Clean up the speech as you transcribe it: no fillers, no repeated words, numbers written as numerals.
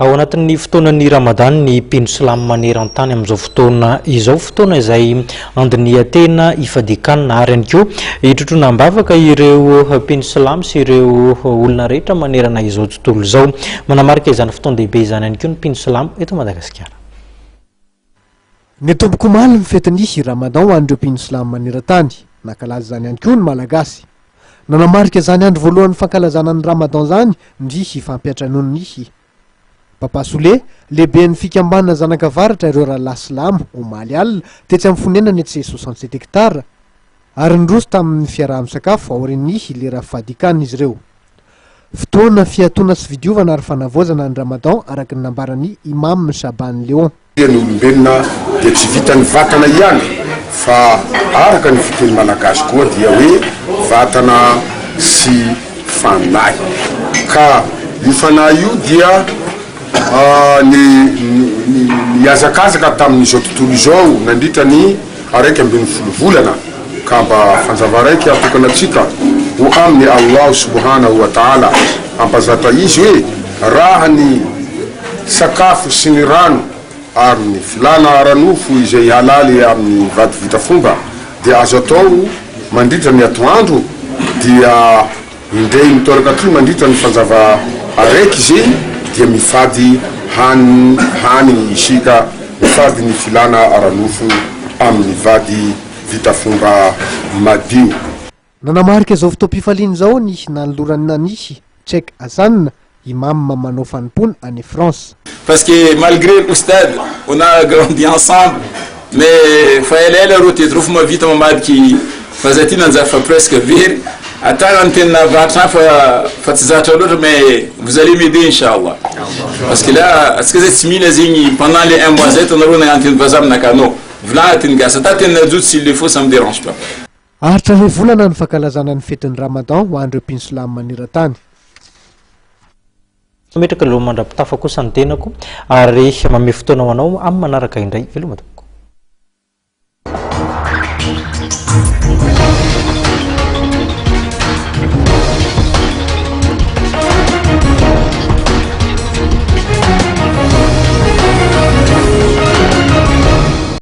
Ao anatin'ny fotoanan'ny Ramadany ny mpino silamo maneran-tany amin'izao fotoana izao, fotoana izay handinihan-tena, hifadiana ary ihany koa hitrotrona ambavaka ireo mpino silamo sy ireo olona rehetra manerana izao tontolo izao. Manamarika izany fotoan-dehibe izany ihany koa ny mpino silamo eto Madagasikara. Ny tomboko omaly ny fety Ramadan ho an'ireo mpino silamo maneran-tany, nankalaza izany ihany koa ny malagasy. Nanamarika izany andro voalohany fankalazana ny Ramadan izany ny fampiatranony Papasole lehibe ny fikambanana zanakavaratra ireo rahalahy silamo omaly alina tetsy amin'ny fonenany etsy 67 hektara ary nydroso tamin'ny fiaraha-misakafo aorian'ny lera hifadiana izy ireo. Fotoana fiatoana sy fidiovana ary fanavaozana ny Ramadan araka ny nambarany imam Shabany Leon. Ny olombelona dia tsy vitany vatana ihany fa araka ny fiteny malagasy koa dia hoe vatana sy fanahy. Ka io fanahy io dia ny azakazaka tamin'izao tontolo izao nandritra ny 12 volana ka mba fanjava raiky atokanatsika ho amin'ny Allah subhanahu wa ta'ala ampazatra izy hoe raha ny sakafo sy ny rano ary ny filana aranofo izay halaly amin'ny vady vita fomba dia azo atao mandritra ny atoandro dia indray mitoraka atry mandritra ny fanjava araiky zay dia mifady haniny isika mifady ny filana aranofo amin'ny vady vita fomba madio. Nanamarika izao fotoam-pifaliana izao ny nanolorana ny Cheikh Hassan imam manao fanimpona any France. Parce que malgré l'oustad, on a grandi ensemble, mais faela rote trofu ma vita mamadiky fazatina nzafa presque very. Attends antenne vatra fa tsizatra l'autre, mais vous allez m'aider Inch'Allah. Parce que là, est-ce que c'est mille zigni pendant les 1 mois on a roné antenne vazam nakano. Vla antenne gas, attends n'ajoute s'il le faut, ça me dérange pas. Artra le volana ny fankalazana ny fetin'ny Ramadan ho an'ireo mpino silamo maneran-tany. Metraka lo mandrapitafa kosa ny tenako ary mame fotoana ho anao amin'ny manaraka indray velomatoa.